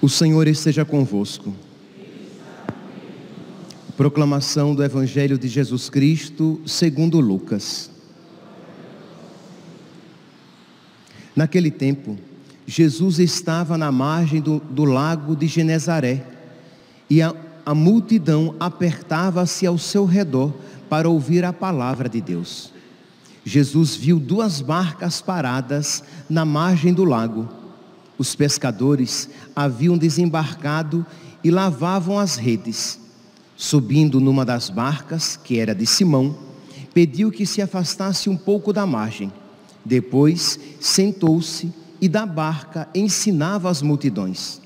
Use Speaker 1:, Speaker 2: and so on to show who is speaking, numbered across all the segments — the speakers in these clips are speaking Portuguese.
Speaker 1: O Senhor esteja convosco. Proclamação do Evangelho de Jesus Cristo segundo Lucas. Naquele tempo, Jesus estava na margem do lago de Genezaré e a multidão apertava-se ao seu redor para ouvir a palavra de Deus. Jesus viu 2 barcas paradas na margem do lago. Os pescadores haviam desembarcado e lavavam as redes. Subindo numa das barcas, que era de Simão, pediu que se afastasse um pouco da margem. Depois sentou-se e da barca ensinava as multidões.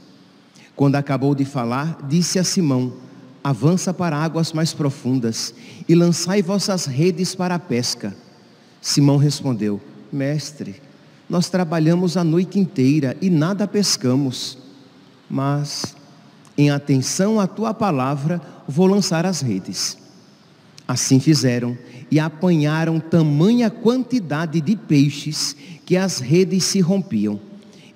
Speaker 1: Quando acabou de falar, disse a Simão: avança para águas mais profundas e lançai vossas redes para a pesca. Simão respondeu: Mestre, nós trabalhamos a noite inteira e nada pescamos, mas em atenção à tua palavra vou lançar as redes. Assim fizeram e apanharam tamanha quantidade de peixes que as redes se rompiam.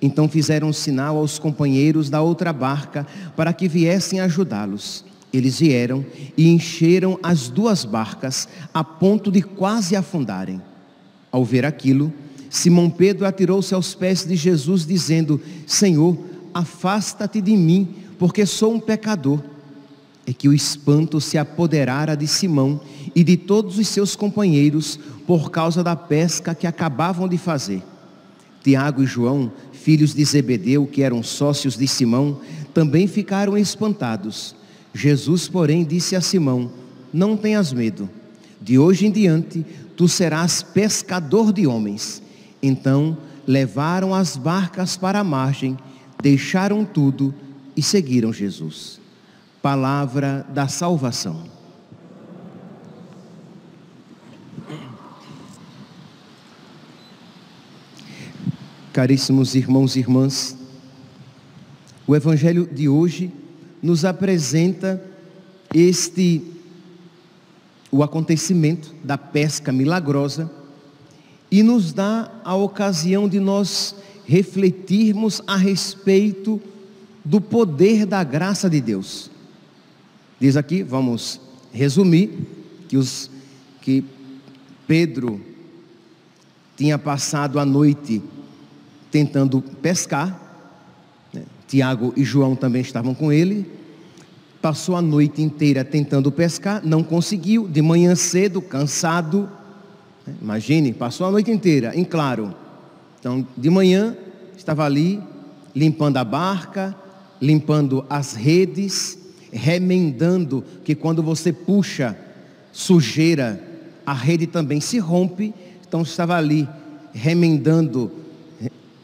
Speaker 1: Então fizeram sinal aos companheiros da outra barca para que viessem ajudá-los. Eles vieram e encheram as 2 barcas a ponto de quase afundarem. Ao ver aquilo, Simão Pedro atirou-se aos pés de Jesus, dizendo: Senhor, afasta-te de mim, porque sou um pecador. É que o espanto se apoderara de Simão e de todos os seus companheiros por causa da pesca que acabavam de fazer. Tiago e João, filhos de Zebedeu, que eram sócios de Simão, também ficaram espantados. Jesus, porém, disse a Simão: não tenhas medo, de hoje em diante tu serás pescador de homens. Então levaram as barcas para a margem, deixaram tudo e seguiram Jesus. Palavra da salvação. Caríssimos irmãos e irmãs, o Evangelho de hoje nos apresenta o acontecimento da pesca milagrosa e nos dá a ocasião de nós refletirmos a respeito do poder da graça de Deus. Diz aqui, vamos resumir, que Pedro tinha passado a noite tentando pescar, né? Tiago e João também estavam com ele. Passou a noite inteira tentando pescar, não conseguiu. De manhã cedo, cansado, imagine, passou a noite inteira em claro. Então, de manhã, estava ali limpando a barca, limpando as redes, remendando, que quando você puxa sujeira, a rede também se rompe. Então, estava ali remendando,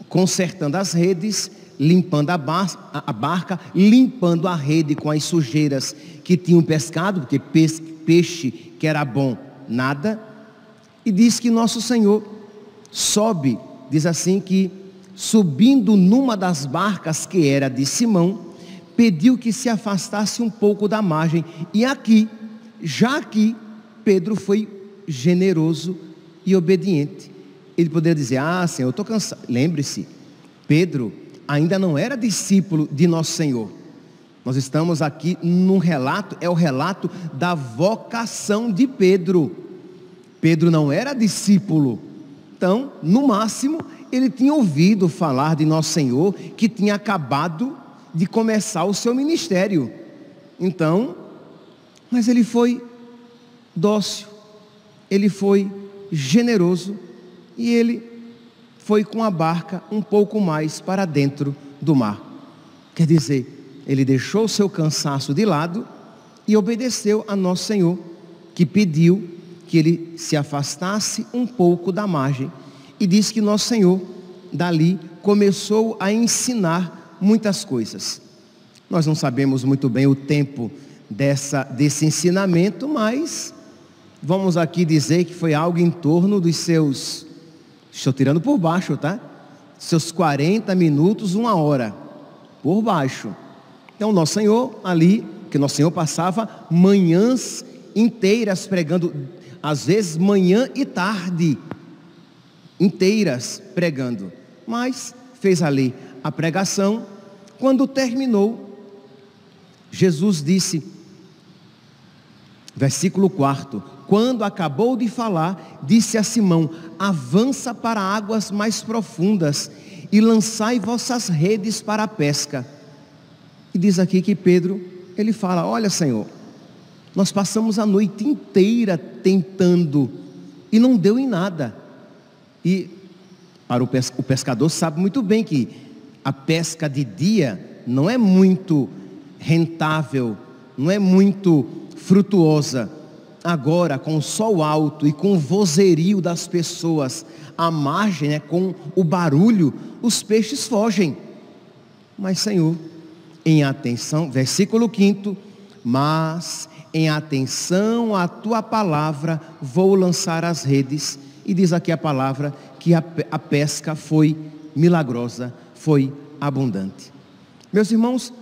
Speaker 1: consertando as redes, limpando a barca, limpando a rede com as sujeiras que tinham pescado, porque peixe que era bom, nada. E diz que nosso Senhor sobe, diz assim que subindo numa das barcas que era de Simão, pediu que se afastasse um pouco da margem. E aqui, Pedro foi generoso e obediente. Ele poderia dizer: Senhor, eu estou cansado. Lembre-se, Pedro ainda não era discípulo de nosso Senhor. Nós estamos aqui num relato, é o relato da vocação de Pedro. Pedro não era discípulo. Então, no máximo, ele tinha ouvido falar de nosso Senhor, que tinha acabado de começar o seu ministério. Então, mas ele foi dócil, ele foi generoso, e ele foi com a barca um pouco mais para dentro do mar. Quer dizer, ele deixou o seu cansaço de lado e obedeceu a nosso Senhor, que pediu que ele se afastasse um pouco da margem. E diz que nosso Senhor, dali, começou a ensinar muitas coisas. Nós não sabemos muito bem o tempo desse ensinamento, mas vamos aqui dizer que foi algo em torno dos seus, estou tirando por baixo, tá? Seus 40 minutos, 1 hora, por baixo. Então nosso Senhor ali, que nosso Senhor passava manhãs inteiras pregando, às vezes manhã e tarde inteiras pregando, mas fez ali a pregação. Quando terminou, Jesus disse, versículo 4, quando acabou de falar, disse a Simão: avança para águas mais profundas e lançai vossas redes para a pesca. E diz aqui que Pedro, ele fala: olha, Senhor, nós passamos a noite inteira tentando e não deu em nada. E para o pescador sabe muito bem que a pesca de dia não é muito rentável, não é muito frutuosa. Agora, com o sol alto e com o vozerio das pessoas à margem, com o barulho, os peixes fogem. Mas, Senhor, em atenção, versículo 5, mas em atenção à tua palavra vou lançar as redes. E diz aqui a palavra que a pesca foi milagrosa, foi abundante. Meus irmãos,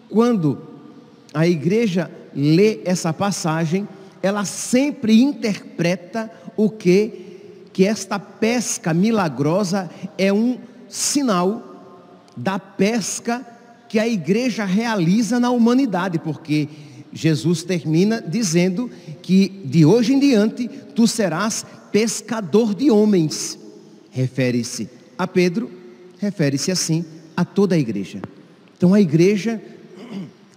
Speaker 1: quando a igreja lê essa passagem, ela sempre interpreta o que esta pesca milagrosa é um sinal da pesca que a igreja realiza na humanidade, porque Jesus termina dizendo que de hoje em diante tu serás pescador de homens. Refere-se a Pedro, refere-se assim a toda a igreja. Então a igreja,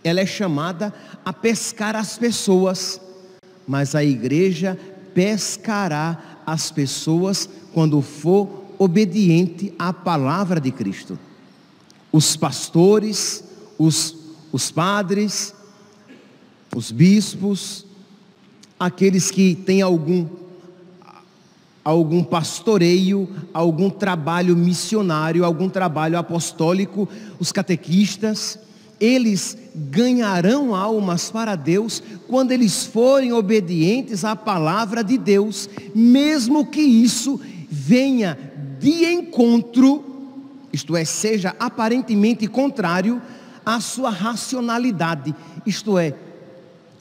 Speaker 1: ela é chamada a pescar as pessoas, mas a igreja pescará as pessoas quando for obediente à palavra de Cristo. Os pastores, os padres, os bispos, aqueles que têm algum pastoreio, algum trabalho missionário, algum trabalho apostólico, os catequistas, eles ganharão almas para Deus quando eles forem obedientes à palavra de Deus, mesmo que isso venha de encontro, isto é, seja aparentemente contrário à sua racionalidade, isto é,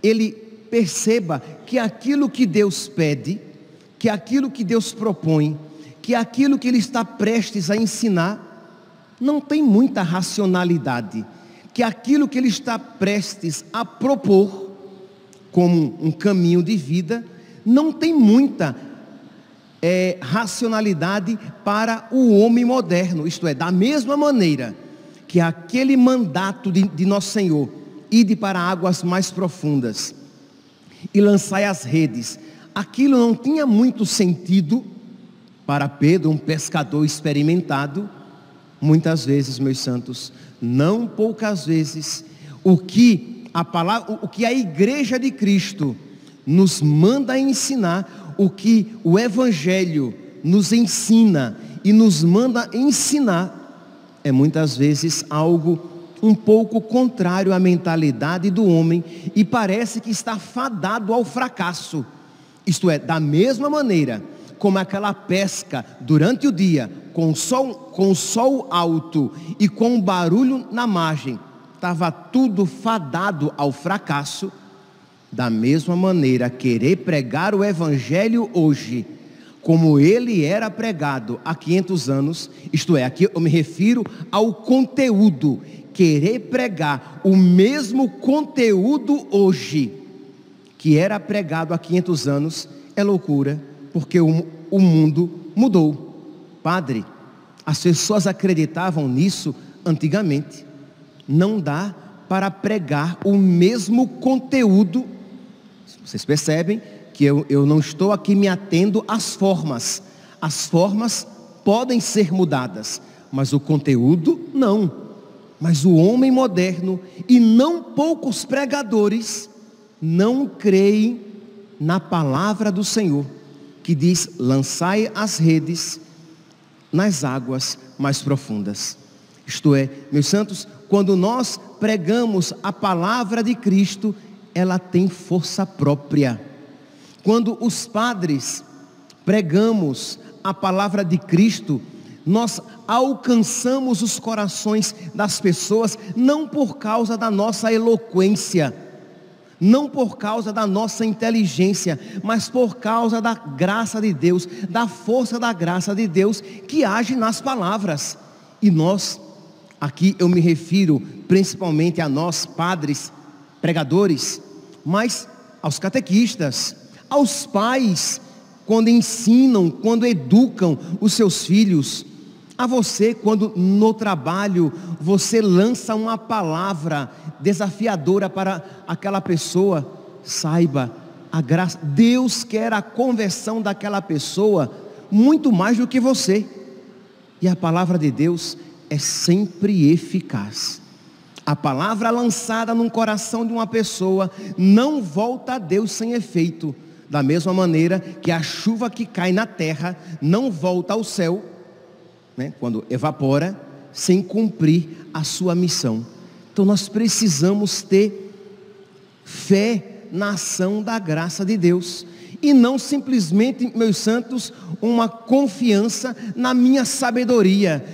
Speaker 1: ele perceba que aquilo que Deus pede, que aquilo que Deus propõe, que aquilo que Ele está prestes a ensinar, não tem muita racionalidade, que aquilo que Ele está prestes a propor, como um caminho de vida, não tem muita racionalidade para o homem moderno, isto é, da mesma maneira que aquele mandato de nosso Senhor, ide para águas mais profundas e lançai as redes, aquilo não tinha muito sentido para Pedro, um pescador experimentado. Muitas vezes, meus santos, não poucas vezes, o que a igreja de Cristo nos manda ensinar, o que o Evangelho nos ensina e nos manda ensinar, é muitas vezes algo um pouco contrário à mentalidade do homem e parece que está fadado ao fracasso. Isto é, da mesma maneira como aquela pesca durante o dia, com o sol alto e com o barulho na margem, estava tudo fadado ao fracasso. Da mesma maneira, querer pregar o Evangelho hoje, como ele era pregado há 500 anos, isto é, aqui eu me refiro ao conteúdo, querer pregar o mesmo conteúdo hoje, que era pregado há 500 anos, é loucura, porque o mundo mudou. Padre, as pessoas acreditavam nisso antigamente. Não dá para pregar o mesmo conteúdo. Vocês percebem que eu não estou aqui me atendo às formas. As formas podem ser mudadas, mas o conteúdo não. Mas o homem moderno, e não poucos pregadores, não creem na palavra do Senhor, que diz: lançai as redes nas águas mais profundas. Isto é, meus santos, quando nós pregamos a palavra de Cristo, ela tem força própria. Quando os padres pregamos a palavra de Cristo, Nós alcançamos os corações das pessoas não por causa da nossa eloquência, não por causa da nossa inteligência, mas por causa da graça de Deus, da força da graça de Deus que age nas palavras. E nós, aqui eu me refiro principalmente a nós padres, pregadores, mas aos catequistas, aos pais, quando ensinam, quando educam os seus filhos, a você quando no trabalho você lança uma palavra desafiadora para aquela pessoa, saiba, a graça, Deus quer a conversão daquela pessoa muito mais do que você, e a palavra de Deus é sempre eficaz. A palavra lançada no coração de uma pessoa não volta a Deus sem efeito, da mesma maneira que a chuva que cai na terra não volta ao céu, quando evapora, sem cumprir a sua missão. Então nós precisamos ter fé na ação da graça de Deus, e não simplesmente, meus santos, uma confiança na minha sabedoria,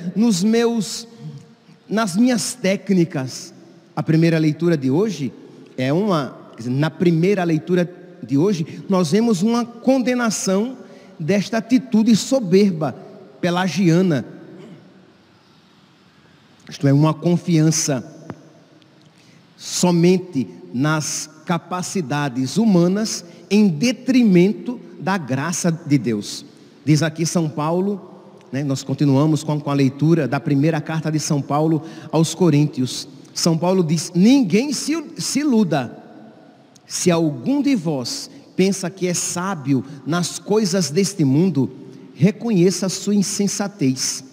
Speaker 1: nas minhas técnicas. A primeira leitura de hoje na primeira leitura de hoje, nós vemos uma condenação desta atitude soberba, pelagiana. Isto é, uma confiança somente nas capacidades humanas em detrimento da graça de Deus. Diz aqui São Paulo, nós continuamos com a leitura da primeira carta de São Paulo aos Coríntios. São Paulo diz: ninguém se iluda. Se algum de vós pensa que é sábio nas coisas deste mundo, reconheça a sua insensatez,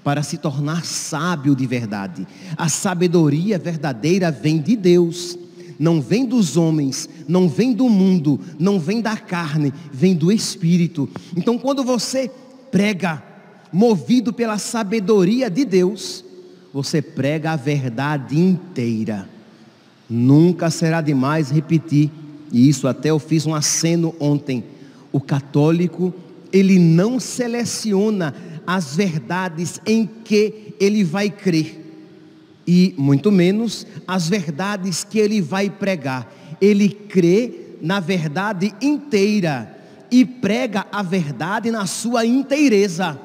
Speaker 1: para se tornar sábio de verdade. A sabedoria verdadeira vem de Deus, não vem dos homens, não vem do mundo, não vem da carne, vem do Espírito. Então quando você prega, movido pela sabedoria de Deus, você prega a verdade inteira. Nunca será demais repetir, e isso até eu fiz um aceno ontem: o católico, ele não seleciona as verdades em que ele vai crer, e muito menos as verdades que ele vai pregar. Ele crê na verdade inteira e prega a verdade na sua inteireza,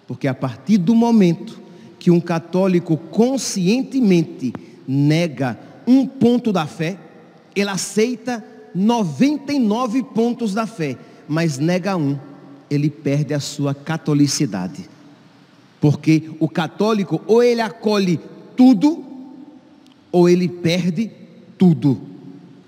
Speaker 1: porque a partir do momento que um católico conscientemente nega um ponto da fé, ele aceita 99 pontos da fé, mas nega um, ele perde a sua catolicidade. Porque o católico, ou ele acolhe tudo, ou ele perde tudo.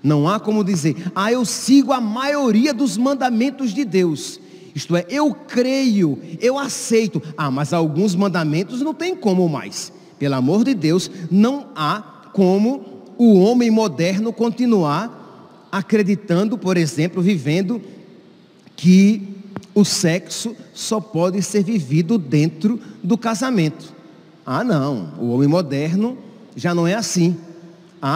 Speaker 1: Não há como dizer: eu sigo a maioria dos mandamentos de Deus. Isto é, eu creio, eu aceito. Mas alguns mandamentos não tem como mais. Pelo amor de Deus, não há como o homem moderno continuar acreditando, por exemplo, vivendo que o sexo só pode ser vivido dentro do casamento. Não, o homem moderno já não é assim.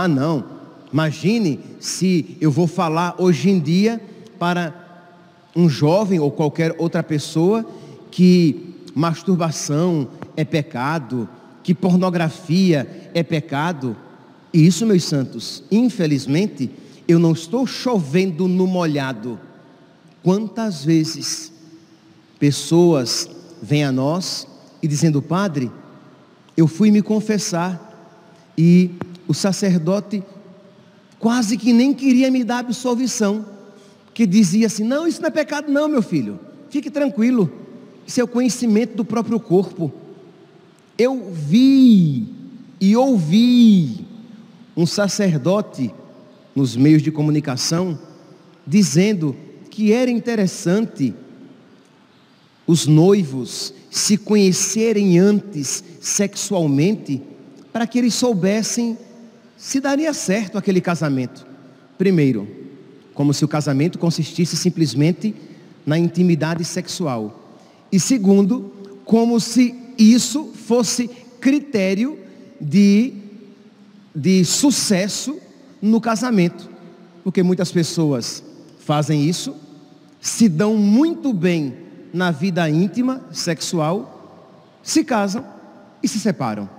Speaker 1: Não, imagine se eu vou falar hoje em dia para um jovem ou qualquer outra pessoa que masturbação é pecado, que pornografia é pecado. E isso, meus santos, infelizmente, eu não estou chovendo no molhado. Quantas vezes pessoas vêm a nós e dizendo: padre, eu fui me confessar e o sacerdote quase que nem queria me dar absolvição, que dizia assim: não, isso não é pecado não, meu filho, fique tranquilo, isso é o conhecimento do próprio corpo. Eu vi e ouvi um sacerdote nos meios de comunicação dizendo que era interessante os noivos se conhecerem antes sexualmente, para que eles soubessem se daria certo aquele casamento. Primeiro, como se o casamento consistisse simplesmente na intimidade sexual. E segundo, como se isso fosse critério de sucesso no casamento. Porque muitas pessoas fazem isso, se dão muito bem na vida íntima, sexual, se casam e se separam.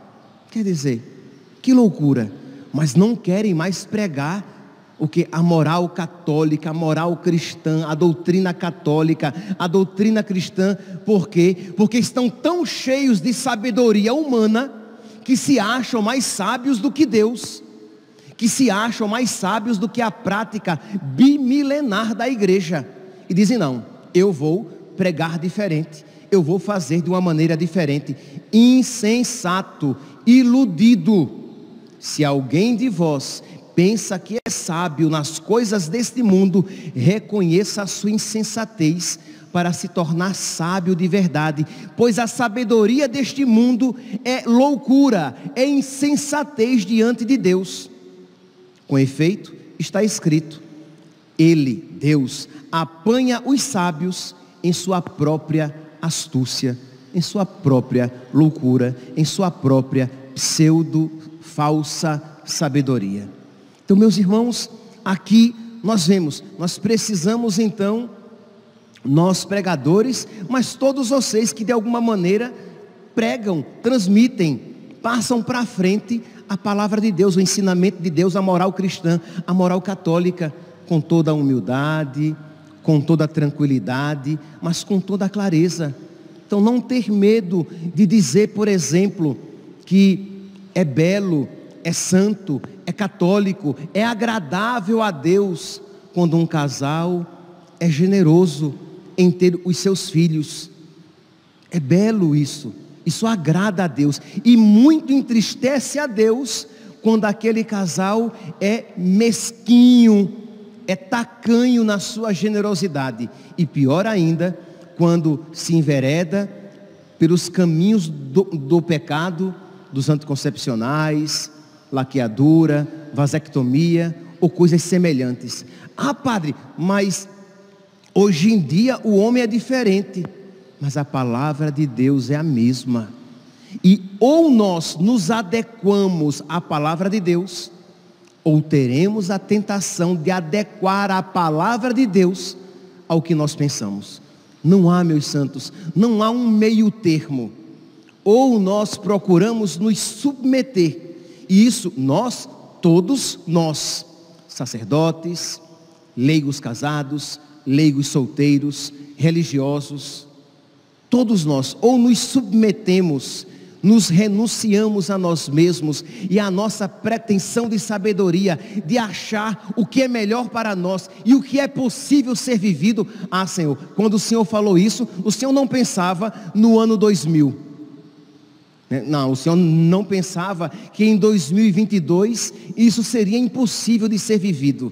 Speaker 1: Quer dizer, que loucura, mas não querem mais pregar o que? A moral católica, a moral cristã, a doutrina católica, a doutrina cristã. Por quê? Porque estão tão cheios de sabedoria humana que se acham mais sábios do que Deus, que se acham mais sábios do que a prática bimilenar da igreja, e dizem: não, eu vou pregar diferente, eu vou fazer de uma maneira diferente. Insensato, iludido. Se alguém de vós pensa que é sábio nas coisas deste mundo, reconheça a sua insensatez para se tornar sábio de verdade, pois a sabedoria deste mundo é loucura, é insensatez diante de Deus. Com efeito, está escrito: Ele, Deus, apanha os sábios em sua própria astúcia, em sua própria loucura, em sua própria falsa sabedoria. Então, meus irmãos, aqui nós vemos, nós precisamos então, nós pregadores, mas todos vocês que de alguma maneira pregam, transmitem, passam para frente a palavra de Deus, o ensinamento de Deus, a moral cristã, a moral católica, com toda a humildade, com toda a tranquilidade, mas com toda a clareza. Então, não ter medo de dizer, por exemplo, que é belo, é santo, é católico, é agradável a Deus quando um casal é generoso em ter os seus filhos. É belo isso, isso agrada a Deus, e muito entristece a Deus quando aquele casal é mesquinho, é tacanho na sua generosidade, e pior ainda, quando se envereda pelos caminhos do pecado, dos anticoncepcionais, laqueadura, vasectomia ou coisas semelhantes. Ah, padre, mas hoje em dia o homem é diferente. Mas a palavra de Deus é a mesma. E ou nós nos adequamos à palavra de Deus, ou teremos a tentação de adequar a palavra de Deus ao que nós pensamos. Não há, meus santos, não há um meio termo. Ou nós procuramos nos submeter, e isso nós, todos nós, sacerdotes, leigos casados, leigos solteiros, religiosos, todos nós, ou nos submetemos, nos renunciamos a nós mesmos e à nossa pretensão de sabedoria, de achar o que é melhor para nós e o que é possível ser vivido. Ah, Senhor, quando o Senhor falou isso, o Senhor não pensava no ano 2000. Não, o Senhor não pensava que em 2022 isso seria impossível de ser vivido.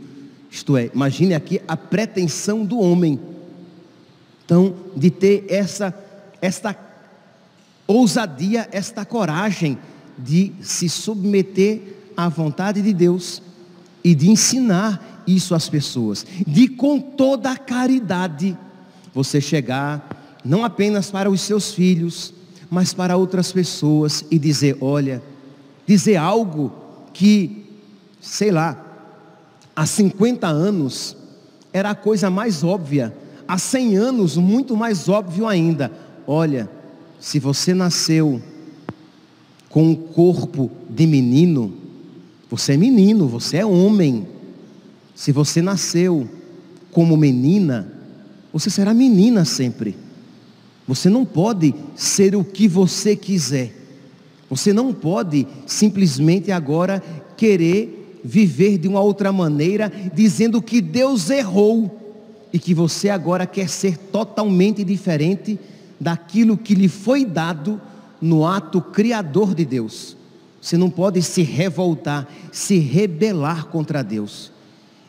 Speaker 1: Isto é, imagine aqui a pretensão do homem. Então, de ter esta ousadia, esta coragem de se submeter à vontade de Deus e de ensinar isso às pessoas, de com toda a caridade você chegar não apenas para os seus filhos, mas para outras pessoas e dizer: olha, dizer algo que, sei lá, há 50 anos era a coisa mais óbvia, há 100 anos muito mais óbvio ainda. Olha, se você nasceu com o corpo de menino, você é menino, você é homem. Se você nasceu como menina, você será menina sempre. Você não pode ser o que você quiser. Você não pode simplesmente agora querer viver de uma outra maneira, dizendo que Deus errou e que você agora quer ser totalmente diferente daquilo que lhe foi dado no ato criador de Deus. Você não pode se revoltar, se rebelar contra Deus.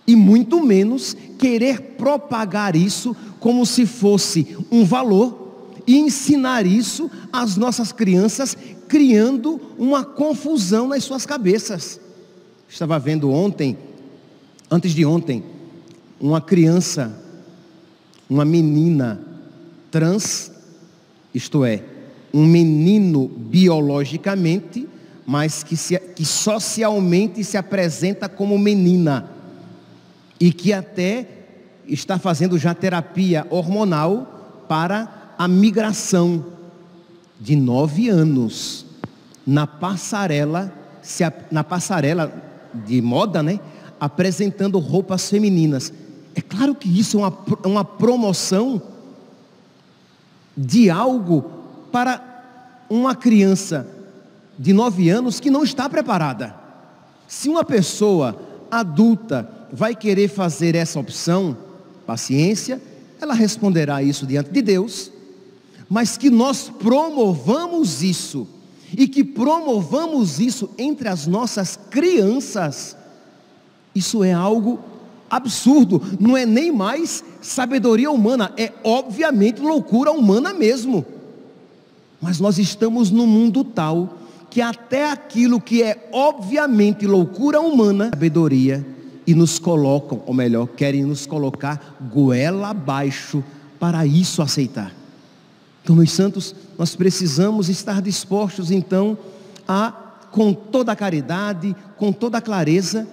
Speaker 1: E muito menos querer propagar isso como se fosse um valor e ensinar isso às nossas crianças, criando uma confusão nas suas cabeças. Estava vendo antes de ontem, uma criança, uma menina trans, isto é, um menino biologicamente, mas que socialmente se apresenta como menina, e que até está fazendo já terapia hormonal para a migração. de 9 anos, na passarela de moda, né? Apresentando roupas femininas. É claro que isso é uma promoção de algo para uma criança de 9 anos que não está preparada. Se uma pessoa adulta vai querer fazer essa opção, paciência, ela responderá isso diante de Deus, mas que nós promovamos isso, e que promovamos isso entre as nossas crianças, isso é algo absurdo, não é nem mais sabedoria humana, é obviamente loucura humana mesmo. Mas nós estamos num mundo tal, que até aquilo que é obviamente loucura humana, sabedoria, e nos colocam, ou melhor, querem nos colocar goela abaixo para isso aceitar. Então, meus santos, nós precisamos estar dispostos então a, com toda a caridade, com toda a clareza,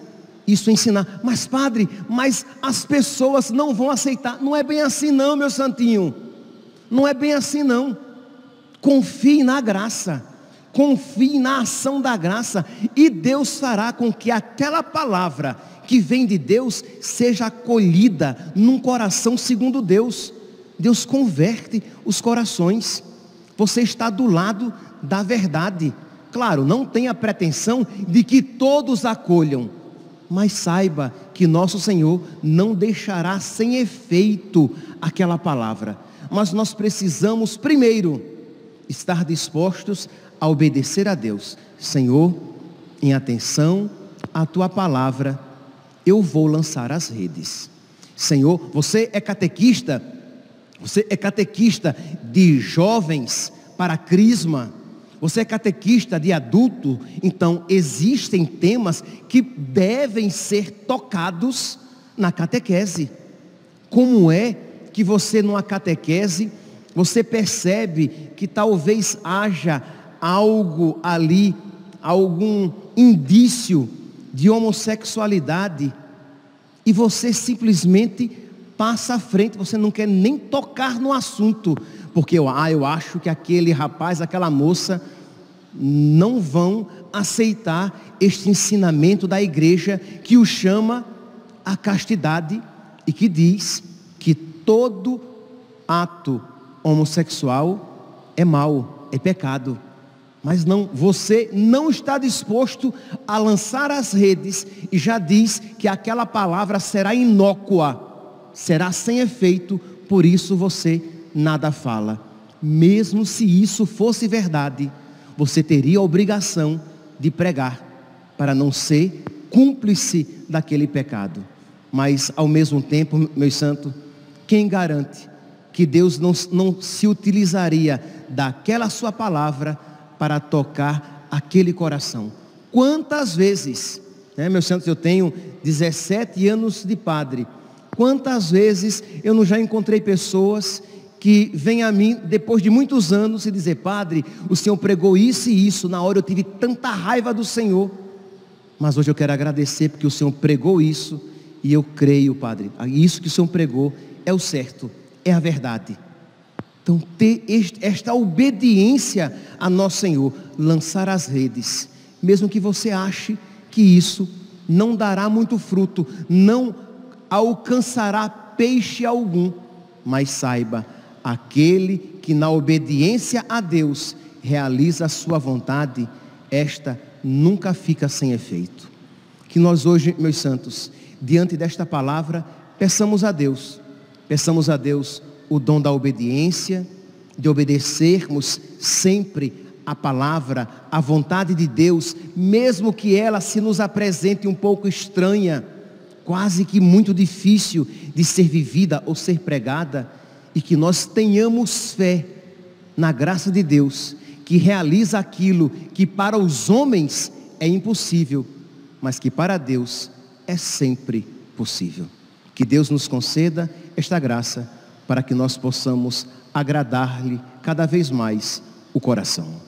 Speaker 1: isso ensinar. Mas padre, mas as pessoas não vão aceitar. Não é bem assim não, meu santinho. Não é bem assim não. Confie na graça. Confie na ação da graça. E Deus fará com que aquela palavra que vem de Deus seja acolhida num coração segundo Deus. Deus converte os corações. Você está do lado da verdade. Claro, não tenha pretensão de que todos acolham, mas saiba que nosso Senhor não deixará sem efeito aquela palavra. Mas nós precisamos primeiro estar dispostos a obedecer a Deus. Senhor, em atenção à tua palavra, eu vou lançar as redes. Senhor, você é catequista de jovens para crisma, você é catequista de adulto, então existem temas que devem ser tocados na catequese. Como é que você numa catequese, você percebe que talvez haja algo ali, algum indício de homossexualidade, e você simplesmente passa à frente, você não quer nem tocar no assunto, porque eu acho que aquele rapaz, aquela moça não vão aceitar este ensinamento da igreja que o chama a castidade e que diz que todo ato homossexual é mau, é pecado. Mas não, você não está disposto a lançar as redes e já diz que aquela palavra será inócua, será sem efeito, por isso você nada fala. Mesmo se isso fosse verdade, você teria a obrigação de pregar, para não ser cúmplice daquele pecado. Mas ao mesmo tempo, meus santos, quem garante que Deus não se utilizaria daquela sua palavra para tocar aquele coração? Quantas vezes, meus santos, eu tenho 17 anos de padre, quantas vezes eu não já encontrei pessoas que vêm a mim depois de muitos anos e dizer: padre, o senhor pregou isso e isso, na hora eu tive tanta raiva do Senhor, mas hoje eu quero agradecer porque o senhor pregou isso e eu creio, padre, isso que o senhor pregou é o certo, é a verdade. Então, ter esta obediência a nosso Senhor, lançar as redes, mesmo que você ache que isso não dará muito fruto, não alcançará peixe algum, mas saiba, aquele que na obediência a Deus realiza a sua vontade, esta nunca fica sem efeito. Que nós hoje, meus santos, diante desta palavra, peçamos a Deus o dom da obediência, de obedecermos sempre a palavra, a vontade de Deus, mesmo que ela se nos apresente um pouco estranha, quase que muito difícil de ser vivida ou ser pregada, e que nós tenhamos fé na graça de Deus, que realiza aquilo que para os homens é impossível, mas que para Deus é sempre possível. Que Deus nos conceda esta graça, para que nós possamos agradar-lhe cada vez mais o coração.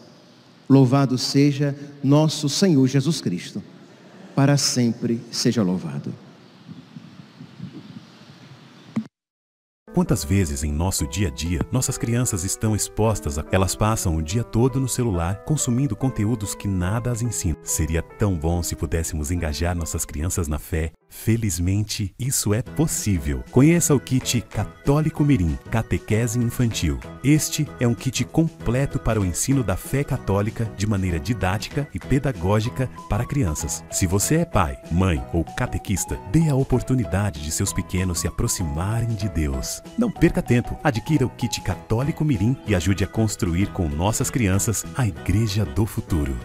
Speaker 1: Louvado seja nosso Senhor Jesus Cristo, para sempre seja louvado.
Speaker 2: Quantas vezes em nosso dia a dia, nossas crianças estão expostas elas passam o dia todo no celular, consumindo conteúdos que nada as ensinam. Seria tão bom se pudéssemos engajar nossas crianças na fé. Felizmente, isso é possível. Conheça o kit Católico Mirim, Catequese Infantil. Este é um kit completo para o ensino da fé católica de maneira didática e pedagógica para crianças. Se você é pai, mãe ou catequista, dê a oportunidade de seus pequenos se aproximarem de Deus. Não perca tempo, adquira o kit Católico Mirim e ajude a construir com nossas crianças a Igreja do Futuro.